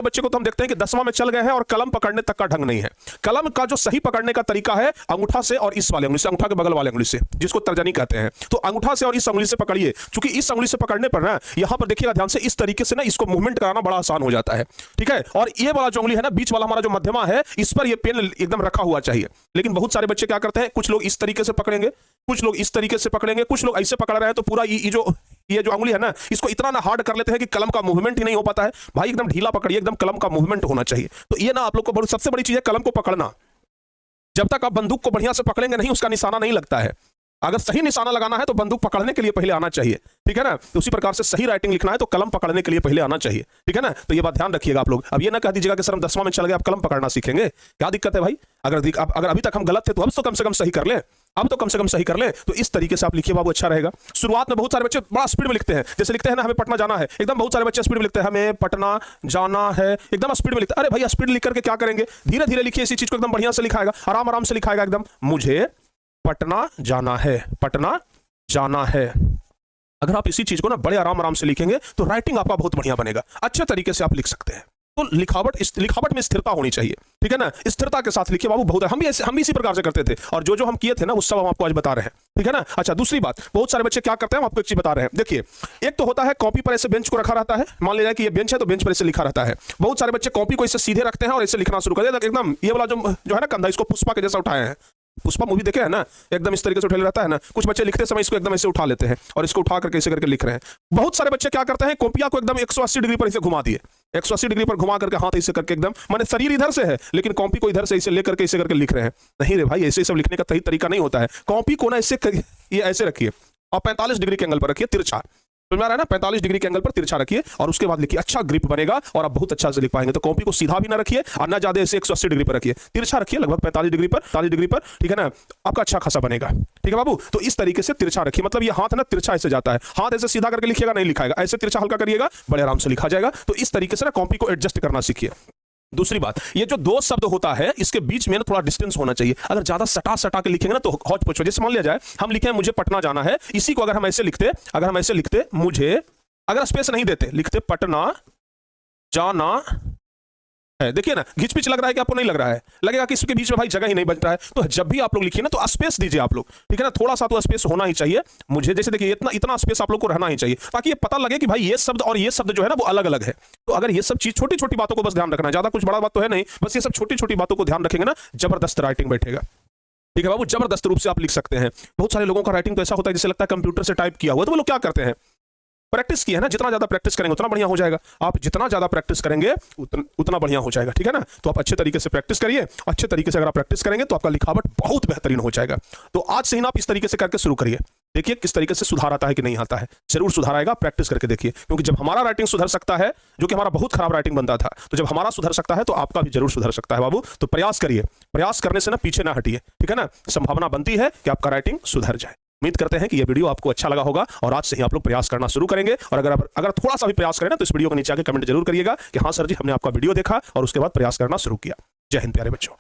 बच्चे को तो हम देखते हैं कि 10वां में चल गए हैं और कलम पकड़ने तक का ढंग नहीं है। कलम का जो सही पकड़ने का तरीका है अंगूठा से और इस वाले उंगली से, अंगूठा के बगल वाले उंगली से, जिसको तर्जनी कहते हैं। तो अंगूठा से और इस उंगली से पकड़िए, क्योंकि इस उंगली से पकड़ने पर ना यहां पर देखिएगा ध्यान से, इस तरीके से ना इसको मूवमेंट कराना बड़ा आसान हो जाता है, ठीक है। और ये वाला जो उंगली है ना, बीच वाला हमारा जो मध्यमा है, इस पर ये पेन एकदम रखा हुआ चाहिए। लेकिन बहुत सारे बच्चे क्या करते हैं, कुछ लोग इस तरीके से पकड़ेंगे, कुछ लोग इस तरीके से पकड़ेंगे, कुछ लोग ऐसे पकड़ रहे हैं तो पूरा ये जो उंगली है ना, इसको इतना ना हार्ड कर लेते हैं कि कलम का मूवमेंट ही नहीं हो पाता है। भाई एकदम ढीला पकड़िए, एकदम कलम का मूवमेंट होना चाहिए। तो ये ना आप लोग को सबसे बड़ी चीज है कलम को पकड़ना। जब तक आप बंदूक को बढ़िया से पकड़ेंगे नहीं, उसका निशाना नहीं लगता है। अगर सही निशाना लगाना है तो बंदूक पकड़ने के लिए पहले आना चाहिए, ठीक है ना। तो उसी प्रकार से सही राइटिंग लिखना है तो कलम पकड़ने के लिए पहले आना चाहिए, ठीक है ना। तो ये बात ध्यान रखिएगा आप लोग। अब ये ना कह दीजिएगा कि सर हम 10वां में चल गए, आप कलम पकड़ना सीखेंगे, क्या दिक्कत है भाई। अगर अभी तक हम गलत थे तो अब तो कम से कम सही कर ले, अब तो कम से कम सही कर ले। तो इस तरीके से आप लिखिए बाबू, अच्छा रहेगा। शुरुआत में बहुत सारे बच्चे बड़ा स्पीड में लिखते हैं, जैसे लिखते हैं ना हमें पटना जाना है, एकदम बहुत सारे बच्चे स्पीड में लिखते हैं हमें पटना जाना है, एकदम स्पीड में लिखते हैं। अरे भाई स्पीड लिख करके क्या करेंगे, धीरे धीरे लिखिए, इसी चीज को एकदम बढ़िया से लिखाएगा, आराम आराम से लिखाएगा एकदम। मुझे पटना जाना है, पटना जाना है। अगर आप इसी चीज को ना बड़े आराम आराम से लिखेंगे तो राइटिंग आपका बहुत बढ़िया बनेगा, अच्छे तरीके से आप लिख सकते हैं। तो लिखावट में स्थिरता होनी चाहिए, ठीक है ना। स्थिरता के साथ लिखिए बाबू, बहुत है। हम भी इसी प्रकार से करते थे, और जो हम किए थे ना, उस सब हम आपको आज बता रहे हैं, ठीक है ना। अच्छा, दूसरी बात, बहुत सारे बच्चे क्या करते हैं, हम आपको एक चीज बता रहे हैं। देखिए, एक तो होता है कॉपी पर ऐसे बेंच को रखा रहता है, मान लीजिए कि ये बेंच है तो बेंच पर ऐसे लिखा रहता है। बहुत सारे बच्चे कॉपी को ऐसे सीधे रखते हैं और ऐसे लिखना शुरू कर देते हैं, एकदम ये वाला जो है ना कंधा, इसको पुष्पा के जैसा उठाए हैं। पुष्पा मूवी देखे है ना, एकदम इस तरीके से उठा रहता है ना। कुछ बच्चे लिखते समय इसको एकदम ऐसे उठा लेते हैं और इसको उठा करके ऐसे करके लिख रहे हैं। बहुत सारे बच्चे क्या करते हैं, कॉपिया को एकदम 180 डिग्री पर इसे घुमा दिए, 180 डिग्री पर घुमा करके हाथ ऐसे करके एकदम, माने शरीर इधर से है लेकिन कॉपी को इधर से ऐसे लेकर के ऐसे करके लिख रहे हैं। नहीं रे भाई, ऐसे सब लिखने का सही तरीका नहीं होता है। कॉपी को ना ऐसे रखिए और 45 डिग्री के एंगल पर रखिए, तिरछा, समझ आ रहा है ना, 45 डिग्री के एंगल पर तिरछा रखिए और उसके बाद लिखिए, अच्छा ग्रिप बनेगा और आप बहुत अच्छा से लिख पाएंगे। तो कॉपी को सीधा भी ना रखिए और ना ज्यादा ऐसे 180 डिग्री पर रखिए, तिरछा रखिए लगभग 45 डिग्री पर, 40 डिग्री पर, ठीक है ना। आपका अच्छा खासा बनेगा, ठीक है बाबू। तो इस तरीके से तिरछा रखिए, मतलब ये हाथ ना तिरछा ऐसे जाता है, हाथ ऐसे सीधा करके लिखिएगा नहीं लिखाएगा, ऐसे तिरछा हल्का करिएगा, बड़े आराम से लिखा जाएगा। तो इस तरीके से ना कॉपी को एडजस्ट करना सीखिए। दूसरी बात, ये जो दो शब्द होता है इसके बीच में ना थोड़ा डिस्टेंस होना चाहिए। अगर ज्यादा सटा के लिखेंगे ना तो हौच पौच। जैसे मान लिया जाए हम लिखे मुझे पटना जाना है, इसी को अगर हम ऐसे लिखते मुझे, अगर स्पेस नहीं देते, लिखते पटना जाना है, देखिए ना घिच-पिच लग रहा है कि आपको नहीं लग रहा है, लगेगा कि इसके बीच में भाई जगह ही नहीं बच रहा है। तो जब भी आप लोग लिखिए ना तो स्पेस दीजिए आप लोग, ठीक है ना, थोड़ा सा तो स्पेस होना ही चाहिए। मुझे जैसे देखिए इतना स्पेस आप लोग को रहना ही चाहिए, ताकि ये पता लगे कि भाई ये शब्द और ये शब्द जो है ना वो अलग अलग है। तो अगर ये सब चीज छोटी छोटी बातों को बस ध्यान रखना है, ज्यादा कुछ बड़ा बात तो है नहीं, बस ये सब छोटी छोटी बातों को ध्यान रखेंगे ना, जबरदस्त राइटिंग बैठेगा, ठीक है बाबू, जबरदस्त रूप से आप लिख सकते हैं। बहुत सारे लोगों का राइटिंग तो ऐसा होता है जैसे लगता है कंप्यूटर से टाइप किया हुआ। तो वो लोग क्या करते हैं, प्रैक्टिस किया है ना, जितना ज्यादा प्रैक्टिस करेंगे उतना बढ़िया हो जाएगा। आप जितना ज्यादा प्रैक्टिस करेंगे उतना बढ़िया हो जाएगा, ठीक है ना। तो आप अच्छे तरीके से प्रैक्टिस करिए, अच्छे तरीके से अगर आप प्रैक्टिस करेंगे तो आपका लिखावट बहुत बेहतरीन हो जाएगा। तो आज से ही ना आप इस तरीके से करके शुरू करिए, देखिए किस तरीके से सुधार आता है कि नहीं आता है। जरूर सुधार आएगा, प्रैक्टिस करके देखिए, क्योंकि जब हमारा राइटिंग सुधर सकता है, जो कि हमारा बहुत खराब राइटिंग बनता था, तो जब हमारा सुधर सकता है तो आपका भी जरूर सुधर सकता है बाबू। तो प्रयास करिए, प्रयास करने से ना पीछे ना हटिए, ठीक है ना। संभावना बनती है कि आपका राइटिंग सुधर जाए। उम्मीद करते हैं कि यह वीडियो आपको अच्छा लगा होगा और आज से ही आप लोग प्रयास करना शुरू करेंगे। और अगर थोड़ा सा भी प्रयास करें ना तो इस वीडियो के नीचे आके कमेंट जरूर करिएगा कि हाँ सर जी हमने आपका वीडियो देखा और उसके बाद प्रयास करना शुरू किया। जय हिंद प्यारे बच्चों।